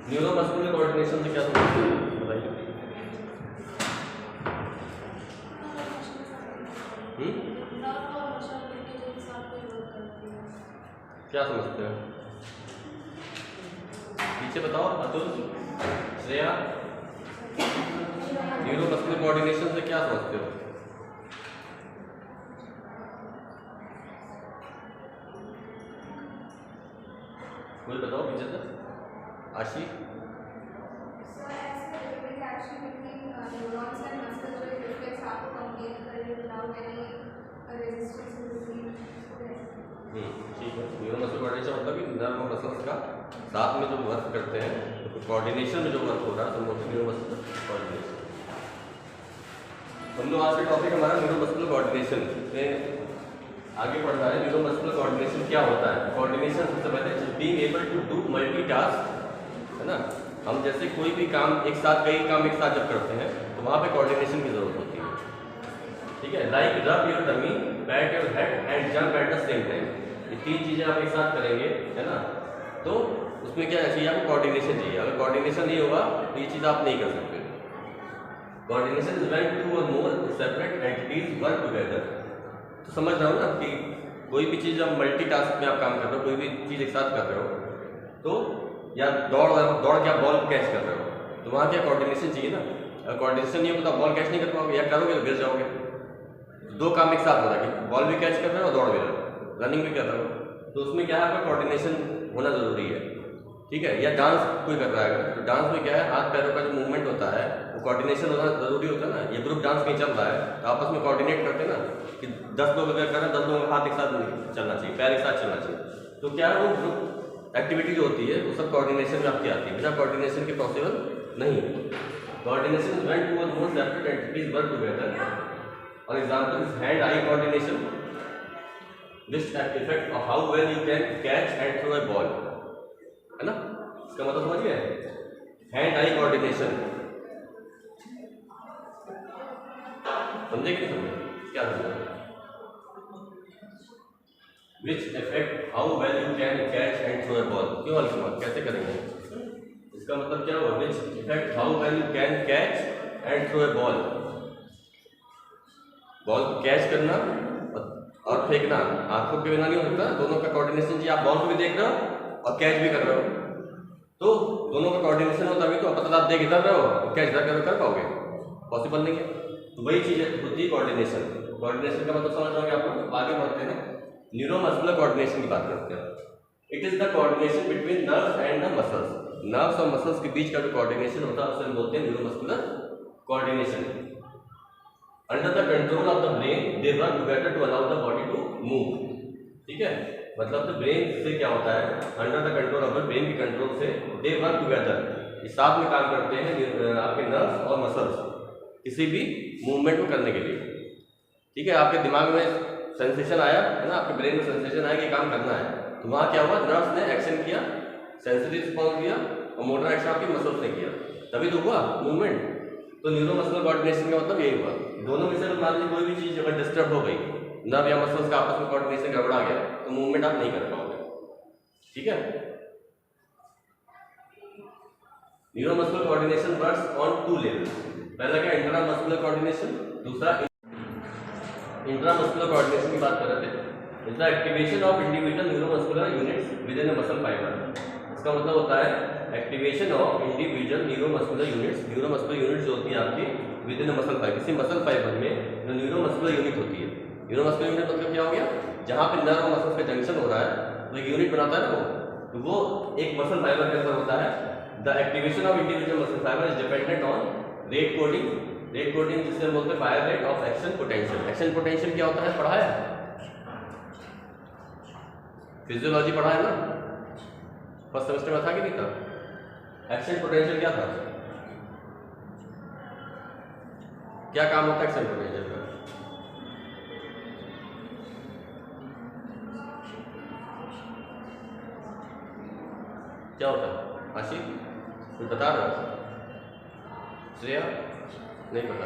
Neuromuscular coordination से क्या समझते हैं बताइए। क्या समझते हैं पीछे बताओ अतुल श्रेया, न्यूरोमस्कुलर कोऑर्डिनेशन से क्या समझते हो? कोई बताओ पीछे से। आशी, ठीक है। न्यूरोमस्कुलर कोऑर्डिनेशन मतलब कि नर्व और मसल्स का साथ में जो वर्क करते हैं, तो कोऑर्डिनेशन में जो वर्क हो रहा है तो न्यूरोमस्कुलर कोऑर्डिनेशन। हम लोग आज का टॉपिक हमारा न्यूरोमस्कुलर कोऑर्डिनेशन में आगे बढ़ रहा है। न्यूरोमस्कुलर कोऑर्डिनेशन क्या होता है? कोऑर्डिनेशन सबसे पहले being able to do multitask, है ना। हम जैसे कोई भी काम एक साथ, कई काम एक साथ जब करते हैं तो वहाँ पे कोऑर्डिनेशन की जरूरत होती है, ठीक है। Like rub your tummy, pat your head and jump at the same time. ये तीन चीज़ें आप एक साथ करेंगे, है ना, तो उसमें क्या चाहिए आपको? कोऑर्डिनेशन चाहिए। अगर कोऑर्डिनेशन नहीं होगा तो ये चीज़ आप नहीं कर सकते। कोऑर्डिनेशन इज व्हेन टू और मोर सेपरेट एंटिटीज वर्क टुगेदर। तो समझ रहा हूँ ना कि कोई भी चीज़ जब मल्टीटास्क में आप काम कर रहे हो, कोई भी चीज़ एक साथ कर रहे हो, तो या दौड़ के आप बॉल कैच कर रहे हो, तो वहाँ क्या कोऑर्डिनेशन चाहिए ना। अगर कोऑर्डिनेशन नहीं होगा तो आप बॉल कैच नहीं कर पाओगे, या करोगे तो गिर जाओगे। दो काम एक साथ हो रहा है कि बॉल भी कैच कर रहे हो और दौड़ भी रहे हो, रनिंग भी कर रहे हो, तो उसमें क्या है आपका कोऑर्डिनेशन होना ज़रूरी है, ठीक है। या डांस कोई कर रहा है तो डांस में क्या है, हाथ पैरों का जो मूवमेंट होता है वो कोऑर्डिनेशन होना ज़रूरी होता है ना। ये ग्रुप डांस कहीं चल रहा है तो आपस में कोऑर्डिनेट करते हैं ना कि 10 लोग अगर कर रहे हैं 10 लोगों का हाथ एक साथ चलना चाहिए, पैर एक साथ चलना चाहिए। तो क्या है वो ग्रुप एक्टिविटी जो होती है वो सब कोऑर्डिनेशन में आपकी आती है, बिना कोऑर्डिनेशन के पॉसिबल नहीं है। कोऑर्डिनेशन इज व्हेन टू और मोर सेपरेट एंटिटीज वर्क टुगेदर। और example is hand eye coordination which affect of how well you can catch and throw a ball, है ना। इसका मतलब समझ गए? हैंड आई कोऑर्डिनेशन समझे कि नहीं समझे? क्या समझे? which affect how well you can catch and throw a ball। क्यों अलग कैसे करेंगे? इसका मतलब क्या हुआ? which affect how well you can catch and throw a ball। Ball को कैच करना और फेंकना आंखों के बिना नहीं हो सकता, दोनों का कोऑर्डिनेशन चाहिए। आप बॉल को भी देख रहे हो और कैच भी कर रहे हो, तो दोनों का कोऑर्डिनेशन हो तभी तो। पता आप देख इधर रहे हो और कैच इधर कर पाओगे? पॉसिबल नहीं है। तो वही चीज़ होती है कोऑर्डिनेशन। कोऑर्डिनेशन का मतलब समझ रहे आप लोग। आगे बढ़ते हैं, न्यूरोमस्कुलर कोऑर्डिनेशन की बात करते हैं। It is the coordination between nerves and the muscles. Nerves और मसल्स के बीच का जो कोऑर्डिनेशन होता है उसे बोलते हैं neuromuscular coordination. Under the control of the brain they work together to allow the body to move, ठीक है। मतलब द ब्रेन से क्या होता है, under the control of the brain के कंट्रोल से दे वर्क टुगेदर, ये साथ में काम करते हैं आपके नर्व्स और मसल्स किसी भी मूवमेंट को करने के लिए, ठीक है। आपके दिमाग में सेंसेशन आया है ना, आपके ब्रेन में सेंसेशन आया कि काम करना है, तो वहाँ क्या हुआ, नर्व्स ने एक्शन किया, सेंसरी रिस्पॉन्स दिया और मोटर एक्शन आपके मसल्स ने किया, तभी तो हुआ मूवमेंट। तो न्यूरोमस्कुलर कोऑर्डिनेशन का मतलब यही हुआ। दोनों में से मान लीजिए कोई भी चीज़ अगर डिस्टर्ब हो गई, नर्व या मसल्स का आपस में कोऑर्डिनेशन गड़बड़ा गया, तो मूवमेंट आप नहीं कर पाओगे, ठीक है। Neuromuscular coordination works on 2 levels. पहला क्या, इंट्रामस्कुलर कोऑर्डिनेशन, दूसरा इंट्रामस्कुलर कोऑर्डिनेशन की बात कर रहे थे। Is the activation of individual neuromuscular units with in a muscle fibre. इसका मतलब होता है activation of individual neuromuscular units. Neuromuscular units जो होती है आपकी विद इन मसल फाइबर, किसी मसल फाइबर में जो न्यूरोमस्कुलर यूनिट होती है। न्यूरोमस्कुलर यूनिट मतलब क्या हो गया, जहाँ पे नर्व और मसल्स का जंक्शन हो रहा है तो एक यूनिट बनाता है ना तो वो एक मसल फाइबर के अंदर होता है। The activation of individual muscle fibre is dependent on rate coding. Rate coding जिससे बोलते हैं fire rate of action potential. Action potential क्या होता है, पढ़ा है, फिजियोलॉजी पढ़ा है ना, फर्स्ट सेमेस्टर में था कि नहीं था? एक्शन पोटेंशियल क्या था, क्या काम होता है एक्शन पोटेंशियल का? क्या होता है आशिक, कुछ बता रहा है? श्रेया नहीं पता,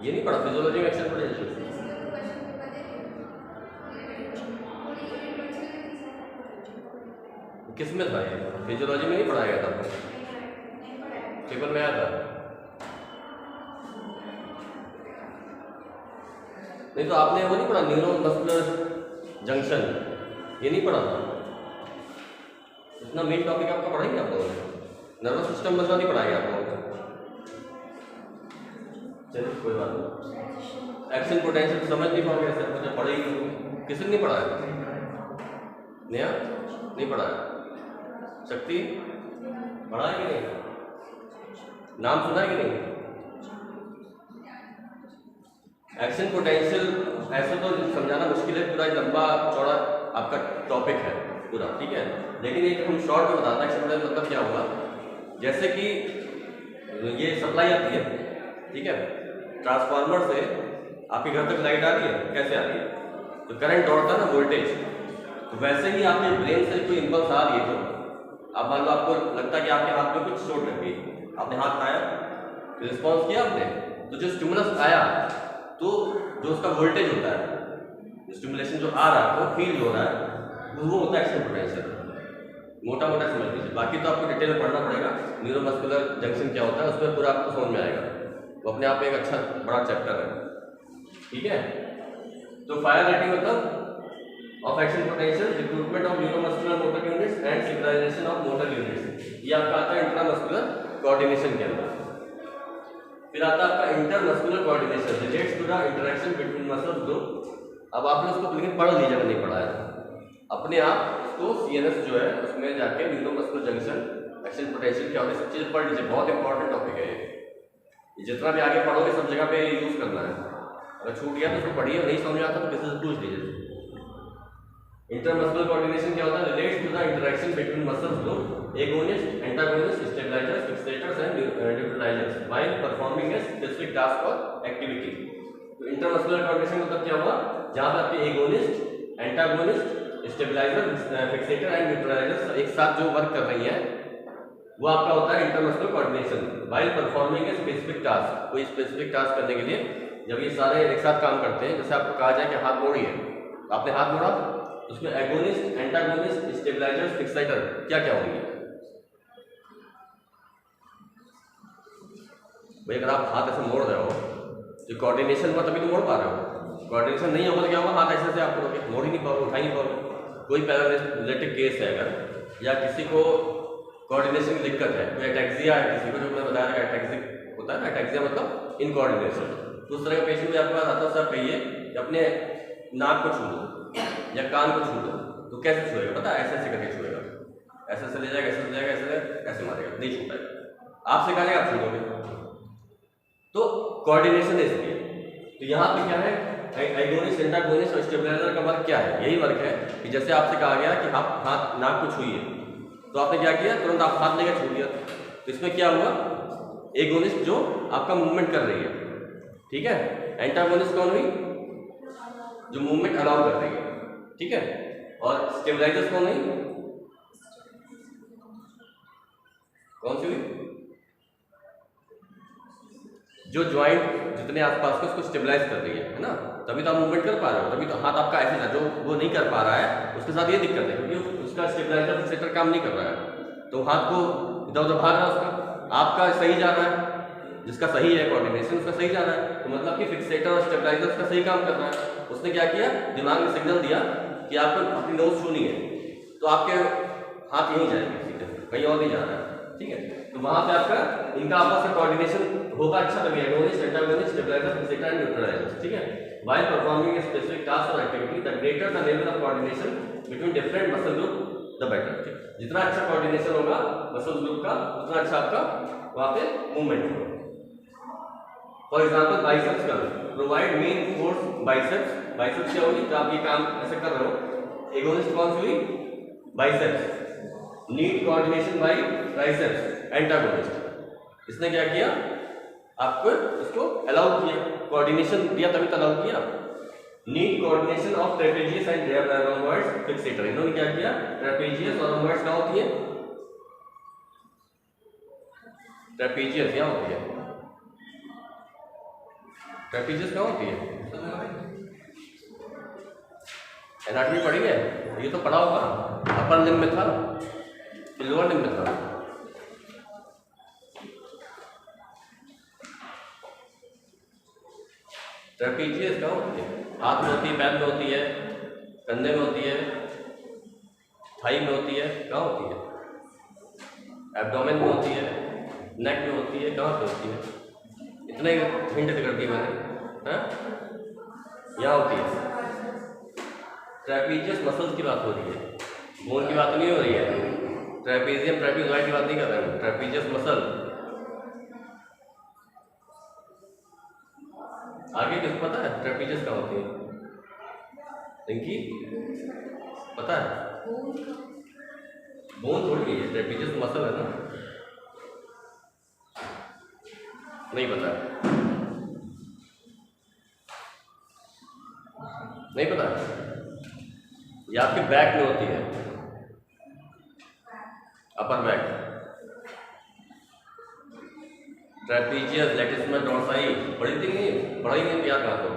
ये नहीं पढ़ा फिजियोलॉजी में एक्शन पोटेंशियल? किस में था ये? फिजियोलॉजी में नहीं पढ़ाया गया था आपको? पेपर में आया था? नहीं तो आपने वो नहीं पढ़ा न्यूरो मस्कुलर जंक्शन, ये नहीं पढ़ा था? इतना मेन टॉपिक आपका पढ़ाएंगे आप लोगों ने, नर्वस सिस्टम मतलब नहीं पढ़ाएंगे आप लोगों को। चलिए कोई बात नहीं, एक्शन पोटेंशियल समझ नहीं पाओगे ऐसे, मुझे पढ़ेगी किसी ने नहीं पढ़ाया? नया नहीं पढ़ाया? शक्ति पढ़ा है कि नहीं? नाम सुना है कि नहीं? एक्शन पोटेंशियल ऐसे तो समझाना मुश्किल है, पूरा लंबा चौड़ा आपका टॉपिक है पूरा, ठीक है। लेकिन एक हम शॉर्ट में बताते हैं एक्शन पोटेंशियल मतलब क्या हुआ। जैसे कि ये सप्लाई आती है, ठीक है, ट्रांसफार्मर से आपके घर तक लाइट आ रही है, कैसे आ रही है? तो करंट दौड़ता है ना, वोल्टेज। तो वैसे ही आपके ब्रेन से कोई इंपल्स आ रही है, तो आप मान लो आपको लगता है कि आपके हाथ में कुछ चोट लग गई, आपने हाथ उठाया, रिस्पॉन्स किया आपने, तो जो स्टिमुलस आया तो जो उसका वोल्टेज होता है, स्टिमुलेशन जो आ रहा है वो फील हो रहा है, वो होता है एक्शन पोटेंशियल। मोटा मोटा समझ लीजिए, बाकी तो आपको डिटेल में पढ़ना पड़ेगा। न्यूरोमस्कुलर जंक्शन क्या होता है उसमें पूरा आपको समझ में आएगा, वो अपने आप में एक अच्छा बड़ा चैप्टर है, ठीक है। तो फायर रेटिंग मतलब of action potential, recruitment of neuromuscular motor units and synchronization of motor units, ये आपका आता है इंट्रामस्कुलर कोऑर्डिनेशन के अंदर। फिर आता है आपका intermuscular coordination, relates to the interaction between muscles group. अब आपने उसको लेकिन पढ़ लीजिए, अगर नहीं पढ़ा है अपने आप उसको CNS जो है उसमें जाके न्यूरोमस्कुलर जंक्शन, एक्शन पोटेंशियल क्या होता है, सब चीज़ पढ़ लीजिए, बहुत इंपॉर्टेंट टॉपिक है ये। जितना भी आगे पढ़ोगे सब जगह पे यूज़ करना है। अगर छूट गया तो उसको पढ़िए, नहीं समझ आता तो किसी से पूछ लीजिए। इंटरमस्कुलर कोऑर्डिनेशन क्या होता है, relates to the interaction between muscles group, agonist, antagonist, stabilisers, fixators and neutralisers while performing a specific task और एक्टिविटी। तो इंटरमस्कुलर कोऑर्डिनेशन मतलब क्या हुआ, जहां पे आपके agonist, antagonist, stabiliser, fixator and neutralisers एक साथ जो वर्क कर रही है वो आपका होता है intermuscular coordination. While performing a specific task, कोई स्पेसिफिक टास्क करने के लिए जब ये सारे एक साथ काम करते हैं, जैसे आपको कहा जाए कि हाथ मोड़िए, आपने हाथ मोड़ा, उसमें एगोनिस्ट, एंटागोनिस्ट, स्टेबलाइजर्स, फिक्सेटर क्या क्या होंगे भाई? अगर आप हाथ ऐसे मोड़ रहे हो तो कोऑर्डिनेशन हुआ तभी तो मोड़ पा रहे हो, कोऑर्डिनेशन नहीं होगा तो क्या होगा, हाथ ऐसे से आप करोगे, मोड़ ही नहीं पाओगे, उठा ही नहीं पाओगे। कोई पैरालिटिक केस है अगर, या किसी को कोऑर्डिनेशन की दिक्कत है, कोई अटैक्सिया है किसी को, जो मैं बताया अटैक्सिक होता है ना, अटैक्सिया मतलब इनकोऑर्डिनेशन, तो उस तरह का पेशेंट भी आपके पास आता है, सब कहिए कि अपने नाक को छू लो या कान को छू लो, तो कैसे छुएगा पता है? ऐसे ऐसे करके छुएगा, ऐसे ऐसे ले जाएगा, ऐसे ले जाएगा, ऐसे ऐसे मारेगा, नहीं छूटेगा। आपसे कहा जाएगा आप छू लोगे, तो कोऑर्डिनेशन है इसलिए। तो यहाँ पे क्या है, एगोनिस्ट, एंटागोनिस्ट और स्टेबलाइजर का वर्क क्या है? यही वर्क है कि जैसे आपसे कहा गया कि आप हाथ नाक को छूइए, तो आपने क्या किया, तुरंत आप हाथ लेकर छू लिया, तो इसमें क्या हुआ, एगोनिस्ट जो आपका मूवमेंट कर रही है, ठीक है। एंटागोनिस्ट कौन हुई, जो मूवमेंट अलाउ कर रही है, ठीक है। और स्टेबलाइजर्स कौन हुई, कौन सी हुई, जो ज्वाइंट जितने आसपास के उसको स्टेबलाइज कर रही है ना, तभी तो आप मूवमेंट कर पा रहे हो, तभी तो हाथ आपका ऐसे था, जो वो नहीं कर पा रहा है उसके साथ ये दिक्कत है, क्योंकि उसका स्टेबलाइजर फिक्सेटर काम नहीं कर रहा है, तो हाथ को इधर उधर भाग रहा है उसका, आपका सही जा रहा है, जिसका सही है कोऑर्डिनेशन उसका सही जा रहा है, तो मतलब कि फिक्सेटर और स्टेबलाइजर उसका सही काम कर रहा है। उसने क्या किया, दिमाग में सिग्नल दिया कि आपको अपनी नोज छूनी है, तो आपके हाथ यहीं जाएंगे, ठीक है, कहीं और नहीं जा रहा है, ठीक है। तो वहां पे आपका इनका आपस में कोऑर्डिनेशन होगा, अच्छा तभी agonist, antagonist, stabiliser, fixator and neutraliser, ठीक है। While performing a specific task और activity, the greater the level of coordination between different muscle group the better. जितना अच्छा कोऑर्डिनेशन होगा मसल ग्रुप का, उतना अच्छा आपका वहां पे मूवमेंट होगा। फॉर एग्जाम्पल बाइसेप्स का, provide main force biceps, biceps क्या होगी, तो आप ये काम ऐसे कर रहे हो, एगोनिस्ट कौन सी हुई, biceps, need coordination by triceps, antagonist. इसने क्या किया, आपको इसको अलाउ किया, कोऑर्डिनेशन दिया तभी तो अलाउ किया। Need coordination of trapezius and rhomboids fixator, इन्होंने क्या किया, ट्रेपेजियस और रोम्बॉइड्स क्या होती है, ट्रेपेजियस क्या होती है, ट्रेपेजियस क्या होती है, एनाटॉमी पढ़ी है, ये तो पढ़ा होगा, अपर लिम्ब में था, लोअर लिम्ब में था। ट्रेपीजियस कहाँ होती है? हाथ में होती है, पैर में होती है, कंधे में होती है, थाई में होती है, कहाँ होती है? एब्डोमेन में होती है, नेक में होती है, कहाँ पे होती है? इतने हिंट कर दिए मैंने, हाँ? यहाँ होती है। ट्रेपीजियस मसल्स की बात हो रही है, बोन की बात नहीं हो रही है। ट्रेपीजियम ट्रेपीजॉइड की बात नहीं कर रहे हैं। ट्रेपीजियस मसल आगे किसको पता है ट्रेपीजियस कहाँ होती है? इनकी पता है? बोन थोड़ी है, ट्रेपीजियस मसल है ना। नहीं पता, नहीं पता। ये आपके बैक में होती है, upper back. Trapezius, latissimus dorsi पढ़ी थी नहीं? पढ़ाई नहीं, याद कहाँ तो।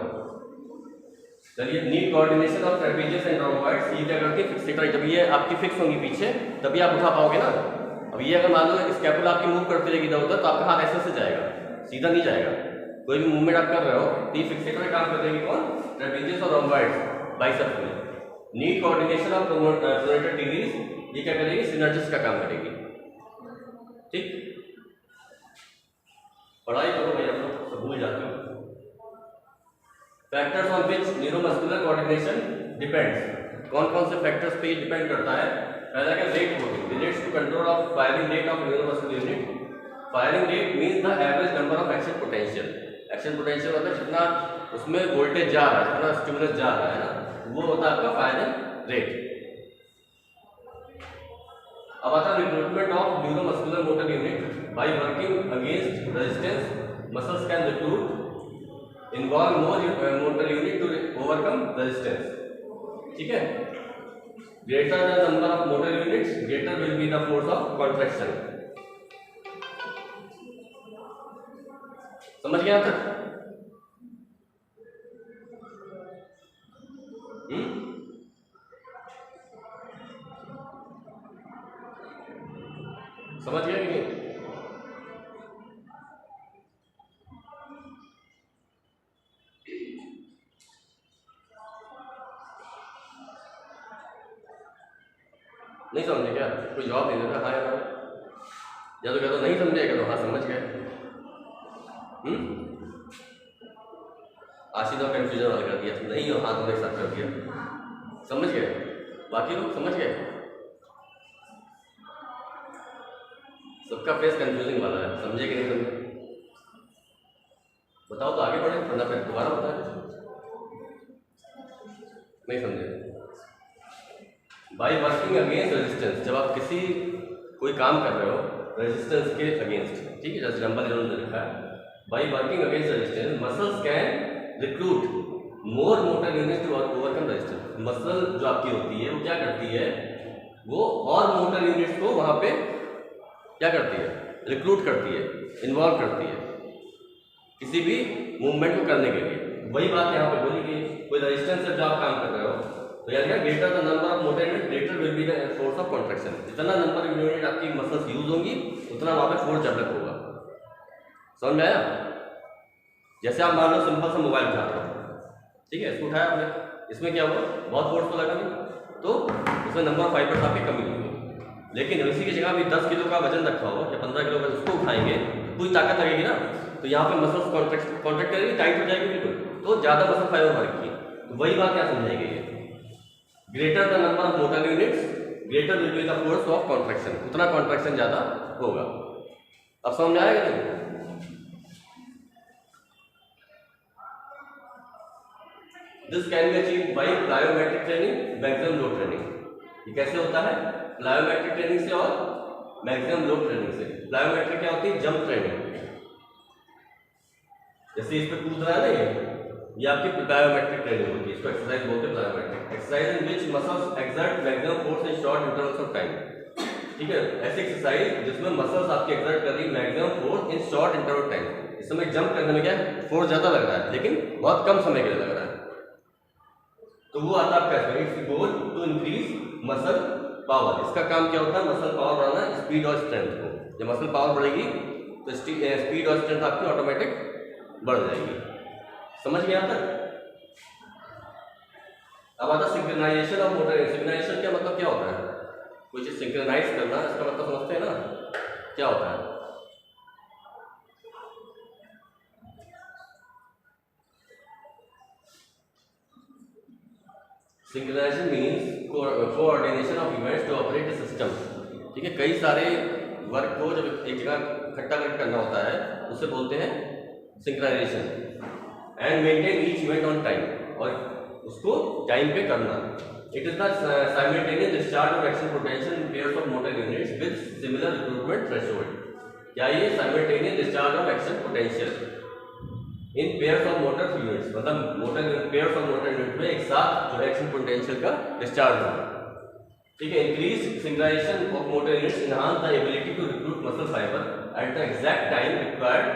चलिए, need coordination of trapezius and rhomboids. ये क्या करती है? फिक्सेटर। जब ये आपकी फिक्स होंगी पीछे तभी आप उठा पाओगे ना। अब ये अगर मान लो स्कैपुला आपकी मूव करती रहेगी इधर उधर, तो आपका हाथ ऐसे से जाएगा, सीधा नहीं जाएगा। कोई भी मूवमेंट आप कर रहे हो तो ये फिक्सेटर काम कर देगी कौन? ट्रेपीजियस और रोम्बॉइड्स बाइसेप्स में। नीड कोऑर्डिनेशन ऑफ प्रोनोटर टीरीज, ये क्या करेगी? सिनर्जिस्ट का काम करेगी। ठीक, पढ़ाई करो भाई, आप लोग सब भूल जाते हो। Factors on which neuromuscular coordination depends. कौन कौन से फैक्टर्स पे ये डिपेंड करता है? पहला क्या? Rate relates to control of firing rate of neuromuscular unit. Firing rate means the average number of action potential. Action potential होता है जितना उसमें वोल्टेज जा रहा है, जितना स्टिमुलस जा रहा है ना, वो होता है आपका फायरिंग रेट। अब आता है recruitment of neuromuscular motor unit by working against resistance. Muscles can recruit involve more motor unit to overcome resistance। ठीक है, greater the number of motor units, greater will be the force of contraction। समझ गया तक? समझ गया कि नहीं? नहीं समझे क्या? कोई जवाब नहीं देता हाँ या ना, या तो कहते नहीं समझे, कहते हाँ समझ गए। आशीष और कंफ्यूजन वाला कर दिया, नहीं और हाँ तो एक साथ कर दिया। समझ गए? बाकी लोग समझ गए? सबका फेस कंफ्यूजिंग वाला है, समझे कि नहीं समझे? बताओ तो आगे बढ़े, वरना फिर दोबारा बताए। नहीं समझे? बाई वर्किंग अगेंस्ट रेजिस्टेंस, जब आप किसी कोई काम कर रहे हो रेजिस्टेंस के अगेंस्ट, ठीक है, जैसे नंबर इन्होंने लिखा है, by working against resistance muscles can recruit more motor units to overcome resistance. Muscle जो आपकी होती है वो क्या करती है? वो और मोटर यूनिट्स को वहां पे क्या करती है? रिक्रूट करती है, इन्वॉल्व करती है किसी भी मूवमेंट को करने के लिए। वही बात यहाँ पे बोली कि कोई रेजिस्टेंस से जो आप काम कर रहे हो तो यार क्या, greater the number of motor unit greater will be the force of contraction. जितना नंबर ऑफ यूनिट आपकी मसल्स यूज होंगी उतना वहां पे फोर्स डेवलप होगा। समझ में आया? जैसे आप मान लो सिंपल सा मोबाइल उठाते हो, ठीक है, इसको उठाया आपने, इसमें क्या हुआ? बहुत फोर्स तो लगा नहीं, तो उसमें नंबर ऑफ फाइबर्स आपकी कमी होगी। लेकिन इसी की जगह भी 10 किलो का वजन रखा हो या 15 किलो का, उसको उठाएंगे पूरी ताकत लगेगी ना, तो यहाँ पे मसल्स कॉन्ट्रैक्ट करेगी, टाइट हो जाएगी बिल्कुल, तो ज़्यादा मसल फाइबर बढ़ेगी। तो वही बात क्या समझाई गई है? Greater the number of motor units greater will be the force of contraction, उतना कॉन्ट्रैक्शन ज़्यादा होगा। अब समझ में आएगा नहीं? This can be achieved by plyometric training, maximum load training. ये कैसे होता है? प्लायोमेट्रिक ट्रेनिंग से और मैक्सिमम लोड ट्रेनिंग से। प्लायोमेट्रिक क्या होती है? Jump training. जैसे इस पे कूद रहा है ना, ये आपकी प्लायोमेट्रिक ट्रेनिंग होती है, इसको एक्सरसाइज बोलते हैं plyometric. Exercise in which muscles exert maximum force in short intervals of time. ठीक है, ऐसी एक्सरसाइज जिसमें मसल्स आपकी एक्सर्ट कर रही है maximum force in short interval time. इस समय जंप करने में क्या है? फोर्स ज्यादा लग रहा है लेकिन बहुत कम समय के लिए लग रहा है, तो वो आता है आपका goal to increase muscle power. इसका काम क्या होता है? मसल पावर बढ़ाना, स्पीड और स्ट्रेंथ को। जब मसल पावर बढ़ेगी तो स्पीड और स्ट्रेंथ आपकी ऑटोमेटिक बढ़ जाएगी। समझ गए यहाँ तक? अब आता सिंक्रोनाइजेशन ऑफ मोटर। सिंक्रोनाइजेशन क्या मतलब क्या होता है? कोई चीज सिंक्रोनाइज करना, इसका मतलब समझते हैं ना क्या होता है? Synchronization means coordination of events to operate a system. ठीक है, कई सारे वर्क को जब एक जगह इकट्ठा करना होता है उसे बोलते हैं synchronisation. And maintain each event on time, और उसको टाइम पे करना। It is the simultaneous discharge of action potential in pairs of motor units with similar recruitment threshold. क्या ये simultaneous discharge of action potential in pairs of motor units, मतलब motor pairs of motor unit में एक साथ जो action potential का discharge होगा। ठीक है, increase synchronization of motor units enhance the ability to recruit muscle fiber at the exact time required,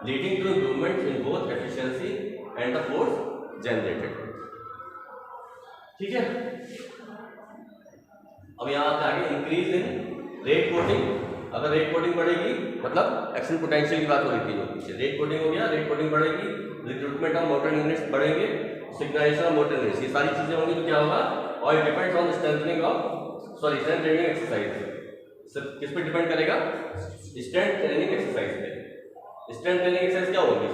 leading to improvement in both efficiency and the force generated. ठीक है, अब यहाँ पे आगे इंक्रीज इन रेट कोटिंग। अगर rate coding बढ़ेगी मतलब action potential की बात हो रही थी जो पीछे, रेट कोटिंग हो गया, रेट कोटिंग बढ़ेगी, रिक्रूटमेंट ऑफ मोटर यूनिट्स बढ़ेंगे, सिंक्रोनाइजेशन ऑफ मोटर यूनिट्स, ये सारी चीजें होंगी तो क्या होगा? और it depends on strengthening of strength training exercise. सिर्फ किस पे डिपेंड करेगा? स्ट्रेंथ ट्रेनिंग एक्सरसाइज पे। स्ट्रेंथ ट्रेनिंग एक्सरसाइज क्या होगी?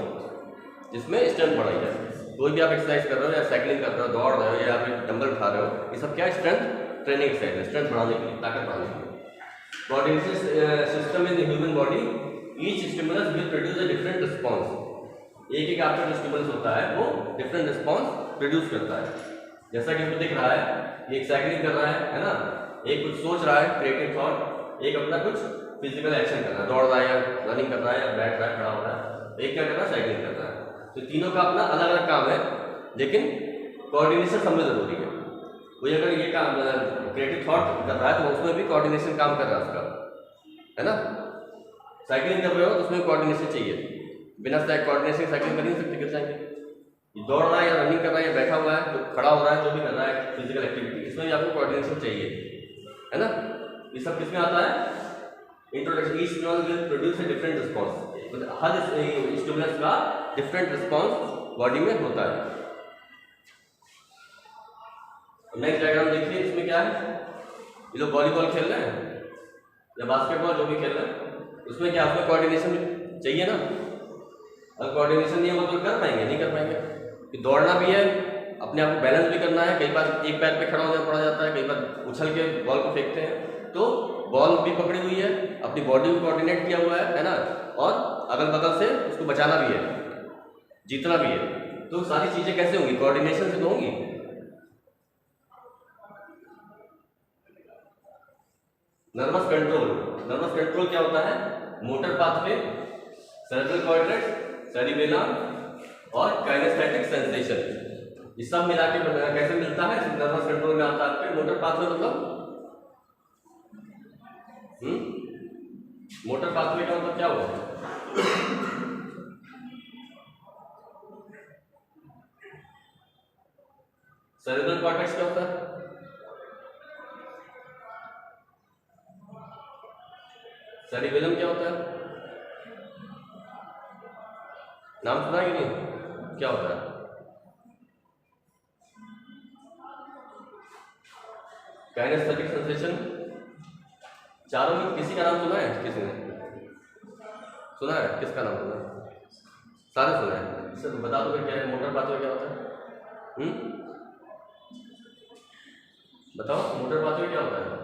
जिसमें स्ट्रेंथ बढ़ाई जाए। कोई भी आप एक्सरसाइज कर रहे हो या साइकिलिंग कर रहे हो, दौड़ रहे हो या आप डंबल उठा रहे हो, ये सब क्या है? स्ट्रेंथ ट्रेनिंग एक्सरसाइज है, स्ट्रेंथ बढ़ाने के लिए, ताकत बढ़ाने के लिए। Coordination system in the human body, each stimulus will produce a different response. एक आपका जो स्टिमुलस होता है वो डिफरेंट रिस्पांस प्रोड्यूस करता है। जैसा कि आपको दिख रहा है, ये एक साइकिलिंग कर रहा है ना, एक कुछ सोच रहा है, क्रिएटिव थॉट, एक अपना कुछ फिजिकल एक्शन कर रहा है, दौड़ रहा है या रनिंग कर रहा है या बैठ रहा है, खड़ा हो रहा है, एक क्या कर रहा है? साइकिलिंग कर रहा है। तो तीनों का अपना अलग अलग काम है, लेकिन कोऑर्डिनेशन सब में जरूरी है। कोई अगर ये काम क्रिएटिव थॉट कर रहा है तो उसमें भी कोऑर्डिनेशन काम कर रहा है उसका, है ना। साइकिलिंग कर रहे हो तो उसमें कोऑर्डिनेशन चाहिए, बिना कोऑर्डिनेशन साइकिलिंग कर नहीं सकते, गिर जाएंगे। दौड़ रहा है या रनिंग कर रहा है या बैठा हुआ है, तो खड़ा हो रहा है, जो भी कर रहा है फिजिकल एक्टिविटी, इसमें भी आपको कोऑर्डिनेशन चाहिए, है ना। ये सब किसमें आता है? Introduction. Each stimulus will produce a different response, मतलब हर स्टिमुलस का डिफरेंट रिस्पांस बॉडी में होता है। नेक्स्ट डायग्राम देखिए, इसमें क्या है? ये लोग वॉलीबॉल खेल रहे हैं या बास्केटबॉल, जो भी खेल रहे हैं, उसमें क्या उसमें कोऑर्डिनेशन चाहिए ना। अगर कोऑर्डिनेशन नहीं होगा तो कर पाएंगे? नहीं कर पाएंगे। कि दौड़ना भी है, अपने आप को बैलेंस भी करना है, कई बार एक पैर पे खड़ा होना पड़ जाता है, कई बार उछल के बॉल को फेंकते हैं, तो बॉल भी पकड़ी हुई है, अपनी बॉडी को कोऑर्डिनेट किया हुआ है ना, और अगल बगल से उसको बचाना भी है, जीतना भी है। तो सारी चीजें कैसे होंगी? कोऑर्डिनेशन से तो होंगी। Nervous control. नर्वस कंट्रोल क्या होता है? Motor pathway, cerebral cortex, cerebellum और काइनेस्थेटिक सेंसेशन, ये सब मिला के कैसे मिलता है? नर्वस कंट्रोल में आता है। मोटर पाथवे मतलब मोटर पाथवे का मतलब क्या हुआ? सेरेब्रल कॉर्टेक्स क्या होता है? सेरिबेलम क्या होता है? नाम सुना कि नहीं? क्या होता है? Kinaesthetic sensation. चारों में किसी का नाम सुना है? किसी ने सुना है? किसका नाम सुना है? सारे सुना है। इससे तो बता दो क्या है मोटर पाथवे क्या होता है? बताओ मोटर पाथवे क्या होता है?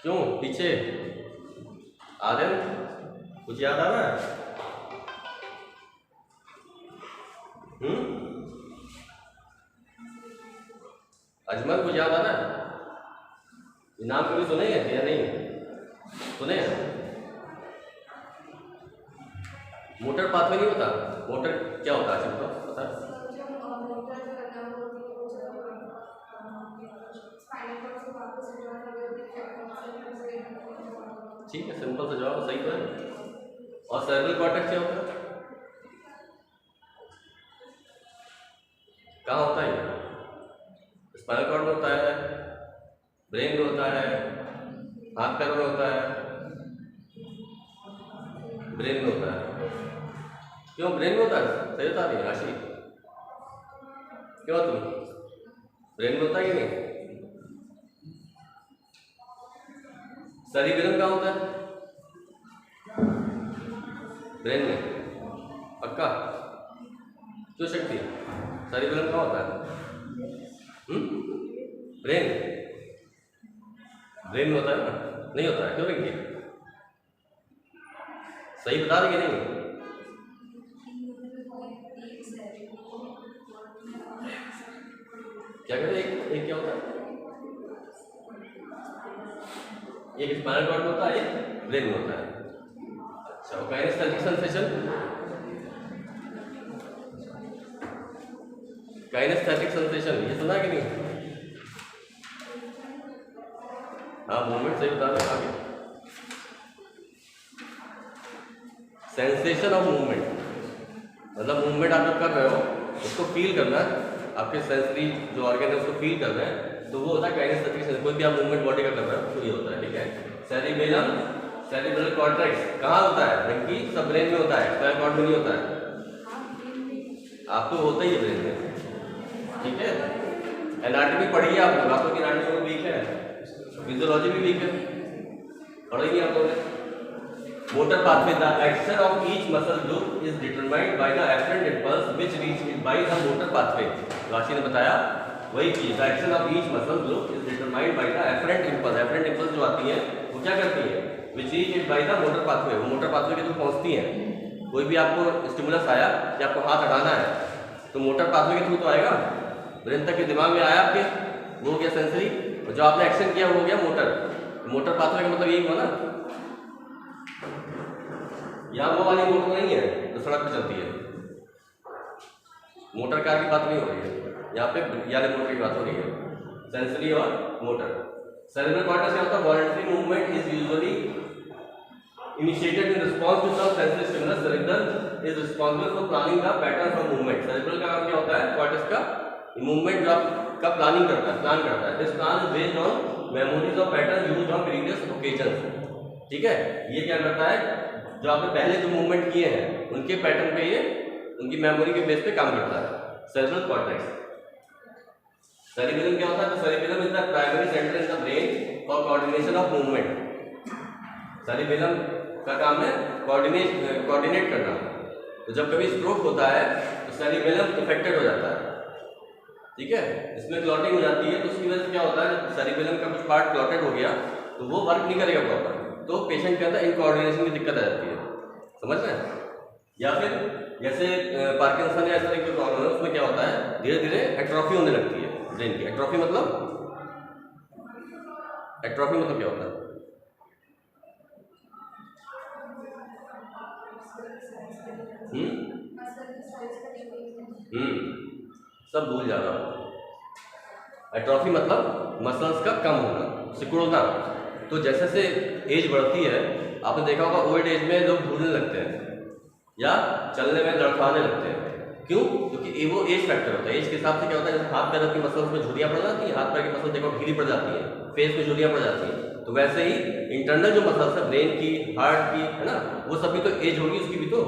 क्यों पीछे आदम कुछ याद आ रहा है? अजमल कुछ याद आ रहा है? ये नाम कभी सुने हैं या नहीं सुने हैं? मोटर पाथवे नहीं होता? मोटर क्या होता है? सबको पता है? ठीक है, सिंपल सा जवाब सही तो है। और सेरेब्रल कॉर्टेक्स क्या होता है? कहाँ होता है? स्पाइनल कॉर्ड में होता है, ब्रेन में होता है, हाथ पैरों में होता है, ब्रेन में होता है। क्यों ब्रेन में होता है? सही बता रही है आशी, क्यों तुम ब्रेन में होता है कि नहीं? सेरिबेलम कहाँ होता है? ब्रेन में, पक्का? क्यों शक्ति? सेरिबेलम कहाँ होता है? ब्रेन, ब्रेन में होता है ना? नहीं होता है, क्यों रखिए? सही बता रही है नहीं? क्या कहते हैं? एक क्या होता है? एक स्पाइनल कॉर्ड में होता है, एक ब्रेन में होता है। अच्छा, काइनेस्थेटिक सेंसेशन, काइनेस्थेटिक सेंसेशन ये सुना कि नहीं? हाँ, मूवमेंट सही बता रहे आगे। सेंसेशन ऑफ मूवमेंट मतलब मूवमेंट आप जब कर रहे हो उसको फील करना है, आपके सेंसरी जो ऑर्गन है उसको फील करना है, तो वो होता है काइनेस्थेटिक सेंसेशन। कोई भी आप मूवमेंट बॉडी का कर रहे हो तो ये होता है, ठीक है। सेरिबेलम, सेरिब्रल कॉर्टेक्स कहाँ होता है? जबकि सब ब्रेन में होता है, स्पाइनल कॉर्ड में नहीं होता है। आप तो होता ही है ब्रेन में, ठीक है। एनाटॉमी पढ़िए आप लोग, आपको एनाटॉमी वीक है, फिजियोलॉजी भी वीक है, पढ़ेंगे आप लोग। Motor pathway, the action of each muscle group is determined by the efferent impulse which reach by the motor pathway. Rashi ने बताया वही चीज, the action of each muscle group is determined by the efferent impulse. Efferent impulse जो आती है वो क्या करती है? Which reach by the motor pathway, वो मोटर पाथवे के थ्रू पहुंचती है। कोई भी आपको स्टिमुलस आया कि आपको हाथ हटाना है तो मोटर पाथवे के थ्रू तो आएगा, ब्रेन तक के दिमाग में आया आपके, वो हो गया सेंसरी, और जो आपने एक्शन किया वो हो गया मोटर। मोटर पाथवे का मतलब यही हुआ ना, यहाँ वो वाली मोटर नहीं है जो सड़क पर चलती है, मोटर कार की बात नहीं हो रही है यहाँ पे, यानी मोटर की बात हो रही है, सेंसरी और मोटर। सेरेब्रल कॉर्टेक्स क्या होता है? Voluntary movement is usually initiated in response to some sensory stimulus. Cerebral is responsible for planning the pattern of movement. Cerebral का काम क्या होता है? कॉर्टेक्स का मूवमेंट जो आपका प्लानिंग करता है, प्लान करता है। This plan is based on memories of pattern used on previous occasion, ठीक है। ये क्या करता है? जो आपने पहले जो मूवमेंट किए हैं उनके पैटर्न पे ये उनकी मेमोरी के बेस पे काम करता है सेरेब्रल कॉर्टेक्स। सेरिबेलम क्या होता है? तो cerebellum is the primary centre in the brain for coordination of movement. Cerebellum का काम है कोऑर्डिनेट करना। तो जब कभी स्ट्रोक होता है तो सेरिबेलम इफेक्टेड हो जाता है, ठीक है, इसमें क्लॉटिंग हो जाती है। तो उसकी वजह से क्या होता है? सेरिबेलम का कुछ पार्ट क्लॉटेड हो गया तो वो वर्क नहीं करेगा प्रॉपर, तो पेशेंट के अंदर इनकोऑर्डिनेशन की दिक्कत आ जाती है, समझ रहे हैं। या फिर जैसे पार्किंसन या इस तरह की प्रॉब्लम है, उसमें क्या होता है? धीरे धीरे एट्रोफी होने लगती है ब्रेन की। एट्रोफी मतलब क्या होता है? सब भूल जा रहा हूँ। एट्रोफी मतलब मसल्स का कम होना, सिकुड़ना। तो जैसे जैसे एज बढ़ती है, आपने देखा होगा ओल्ड एज में लोग भूलने लगते हैं या चलने में लड़खड़ाने लगते हैं। क्यों? क्योंकि वो एज फैक्टर होता है। एज के हिसाब से क्या होता है? जैसे हाथ पैर की मसल्स में झुर्रियाँ पड़ जाती हैं, हाथ पैर की मसल्स देखो ढीली पड़ जाती है, फेस में झुर्रियाँ पड़ जाती हैं, तो वैसे ही इंटरनल जो मसल्स है ब्रेन की, हार्ट की, है ना, वो सभी तो एज होगी उसकी भी, तो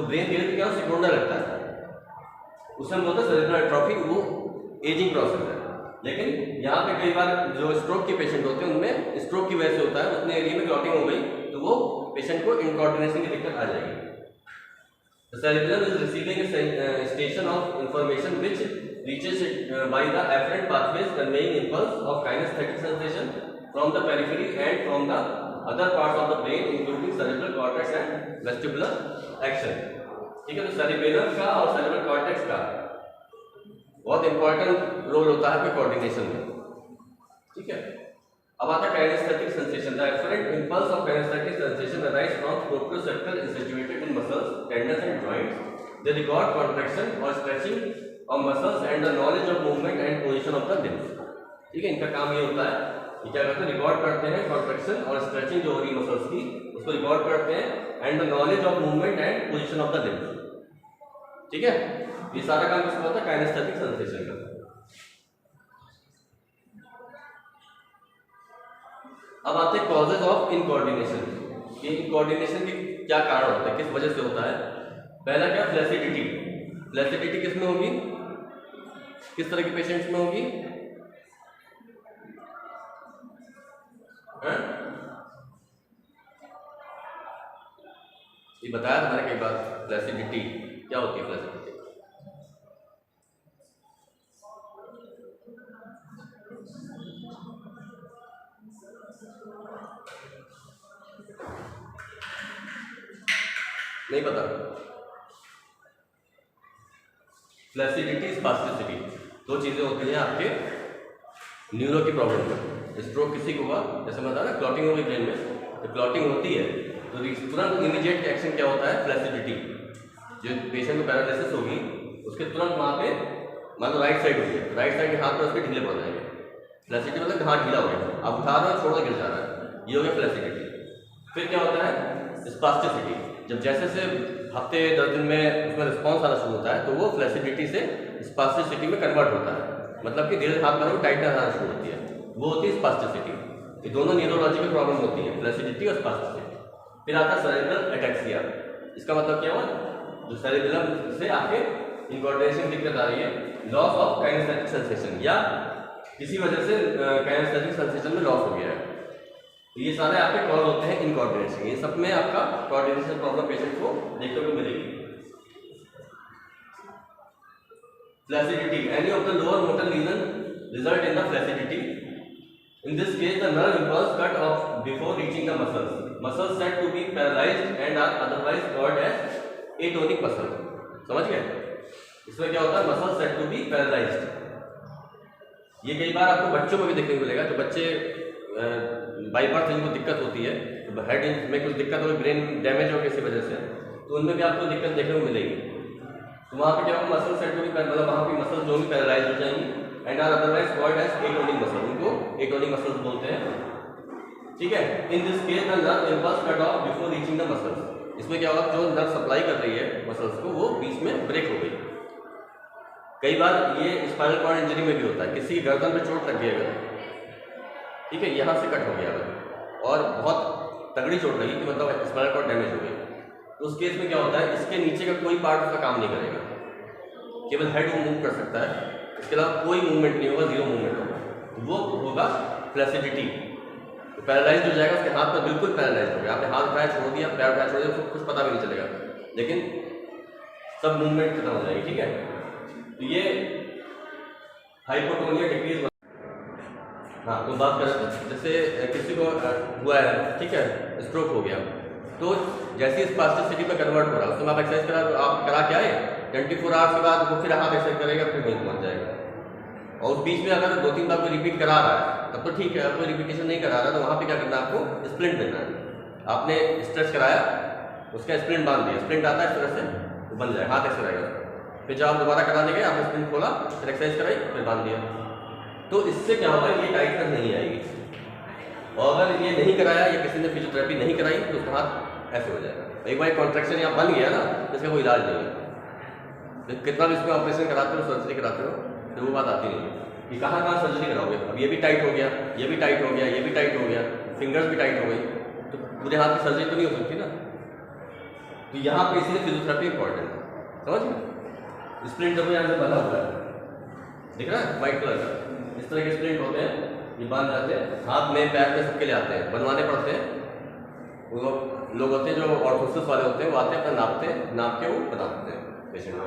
ब्रेन धीरे धीरे क्या सिकुड़ने लगता है, उसे हम बोलते हैं सेरेब्रल एट्रोफी। वो एजिंग प्रोसेस है। लेकिन यहाँ पे कई बार जो स्ट्रोक के पेशेंट होते हैं उनमें स्ट्रोक की वजह से होता है, उतने एरिया में क्लॉटिंग हो गई तो वो पेशेंट को इनकोऑर्डिनेशन की दिक्कत आ जाएगी। The cerebellum is receiving a station of information which reaches by the afferent pathways conveying impulse of kinesthetic sensation from the periphery and from the other parts of the brain including cerebral cortex and vestibular action, ठीक है। तो cerebellum का और cerebral cortex का बहुत important role होता है coordination में, ठीक है। अब आता है kinaesthetic sensation. The efferent impulse of kinaesthetic sensation arise from proprioceptor situated in muscles, tendons and joints. They record contraction और stretching of muscles and the knowledge of movement and position of the limbs, ठीक है। इनका काम ये होता है, ये क्या करते हैं? रिकॉर्ड करते हैं कॉन्ट्रैक्शन और स्ट्रेचिंग जो हो रही है मसल्स की, उसको रिकॉर्ड करते हैं, and the knowledge of movement and position of the limbs, ठीक है। ये सारा काम किसका होता है? काइनेस्थेटिक सेंसेशन का। अब आते हैं कॉजेज ऑफ इनकोऑर्डिनेशन। ये इनकोऑर्डिनेशन के क्या कारण होता है, किस वजह से होता है? पहला क्या? फ्लैसिडिटी। फ्लैसिडिटी किस में होगी? किस तरह के पेशेंट्स में होगी? ये बताया था मैंने कई बार। फ्लैसिडिटी क्या होती है? फ्लैसिडिटी नहीं पता? फ्लैसिडिटी, स्पास्टिसिटी, दो चीजें होती हैं आपके न्यूरो की प्रॉब्लम में। स्ट्रोक किसी को हुआ, जैसे मैं बताया ना, क्लॉटिंग हो गई ब्रेन में, तो क्लॉटिंग होती है तो तुरंत इमीडिएट एक्शन क्या होता है? फ्लैसिडिटी। जो पेशेंट को पैरालिसिस होगी उसके तुरंत वहाँ पे, मान लो राइट साइड होगी, राइट साइड के हाथ पर उसके ढीले पड़ जाएंगे। फ्लैसिडिटी मतलब हाथ ढीला हो गया, आप उठा रहे हो छोड़ गिर जा रहा है, ये हो गया फ्लैसिडिटी। फिर क्या होता है? स्पास्टिसिटी। जब जैसे से हफ्ते 10 दिन में उसमें रिस्पॉन्स आना शुरू होता है तो वो फ्लैसिडिटी से स्पास्टिसिटी में कन्वर्ट होता है, मतलब कि धीरे हाथ पैरों में टाइटनेस आना शुरू होती है, वो होती है स्पास्टिसिटी। ये दोनों न्यूरोलॉजिकल प्रॉब्लम होती है, फ्लैसिडिटी और स्पास्टिसिटी। फिर आता है सेरेब्रल एटैक्सिया। इसका मतलब क्या हुआ? जो सेरेब्रम से आपके इनकोऑर्डिनेशन दिक्कत आ रही है, लॉस ऑफ काइनेस्थेटिक सेंसेशन, या किसी वजह से काइनेस्थेटिक सेंसेशन में लॉस हो गया है। तो ये सारे आपके कॉज होते हैं इनकोऑर्डिनेशन। ये सब में आपका कोऑर्डिनेशन प्रॉब्लम पेशेंट को देखने को मिलेगी। Flaccidity. Any of the lower motor lesion result in the flaccidity. In this case, the nerve impulse cut off before reaching the muscles. Muscles said to be paralyzed and are otherwise called as atonic muscle. समझ गए? इसमें क्या होता है? Muscles said to be paralyzed. ये कई बार आपको बच्चों में भी देखने को मिलेगा। तो बच्चे बाई बर्थ जिनको दिक्कत होती है, तो हेड में कुछ दिक्कत हो, ब्रेन डैमेज हो किसी वजह से, तो उनमें भी आपको दिक्कत देखने को मिलेगी। तो वहाँ पे क्या होगा? मसल सेट टू बी, मतलब वहाँ पे मसल जो भी पैरालाइज हो जाएंगी and are otherwise called as atonic muscle. उनको एटोनिक मसल्स बोलते हैं, ठीक है। In this case the nerve impulse cut off before reaching the muscles. इसमें क्या होगा? जो नर्व सप्लाई कर रही है मसल्स को, वो बीच में ब्रेक हो गई। कई बार ये स्पाइनल कॉर्ड इंजरी में भी होता है, किसी की गर्दन पे चोट लग गई अगर, ठीक है, यहाँ से कट हो गया अगर, और बहुत तगड़ी चोट लगी कि मतलब स्पाइनल कॉर्ड डैमेज हो गई, तो उस केस में क्या होता है? इसके नीचे का कोई पार्ट उसका काम नहीं करेगा, केवल हेड वो मूव कर सकता है, इसके अलावा कोई मूवमेंट नहीं होगा, जीरो मूवमेंट होगा, वो होगा फ्लैसिडिटी। तो पैरालाइज हो जाएगा, उसके हाथ पर बिल्कुल पैरालाइज हो गया। आपने हाथ उठाया छोड़ दिया, पैर उठाया छोड़ दिया, उसको कुछ पता भी नहीं चलेगा, लेकिन सब मूवमेंट खत्म हो जाएगी, ठीक है। तो ये हाइपोटोनिया डिक्रीज। हाँ, तो बात कर रहे थे जैसे किसी को हुआ है, ठीक है, स्ट्रोक हो गया, तो जैसे स्पास्टिसिटी में कन्वर्ट हो रहा है, उसमें आप एक्सरसाइज करा के आए, 24 आवर्स के बाद वो फिर हाथ एक्सरसाइज करेगा, फिर वहीं पहुँच जाएगा। और उस बीच में अगर 2-3 बार कोई रिपीट करा रहा है तब तो ठीक है, कोई रिपीटेशन नहीं करा रहा है तो वहाँ पे क्या करना है? आपको स्प्लिंट देना है। आपने स्ट्रेच कराया, उसका स्प्लिंट बांध दिया, स्प्लिंट आता है इस तरह से, वो बन जाए, हाथ ऐसे रहेगा। फिर जब आप दोबारा कराने गए, आपने स्प्लिंट खोला, फिर एक्सरसाइज कराई, फिर बांध दिया, तो इससे क्या होगा? ये टाइटनेस नहीं आएगी। और अगर ये नहीं कराया या किसी ने फिजियोथेरेपी नहीं कराई तो उसका हाथ ऐसे हो जाएगा। एक बार कॉन्ट्रैक्शन यहाँ बन गया ना, इसका कोई इलाज नहीं है। कितना भी इसमें ऑपरेशन कराते हो, सर्जरी कराते हो, तो वो बात आती नहीं है कि कहाँ सर्जरी कराओगे। अब ये भी टाइट हो गया, ये भी टाइट हो गया, ये भी टाइट हो गया, फिंगर्स भी टाइट हो गई, तो पूरे हाथ की सर्जरी तो नहीं हो सकती ना। तो यहाँ पे इसीलिए फिजियोथेरेपी इंपॉर्टेंट है, समझ गए? स्प्लिंट देखो यहाँ से बना हुआ है, दिख रहा है व्हाइट कलर का, इस तरह के स्प्लिंट होते हैं, ये बांध जाते हैं हाथ में, पैर में, सबके लिए आते हैं, बनवाने पड़ते हैं। वो लोग होते हैं जो ऑर्थोसिस वाले होते हैं, वो आते हैं, अपना नापते हैं, नाप के वो बनाते हैं पेशेंट को।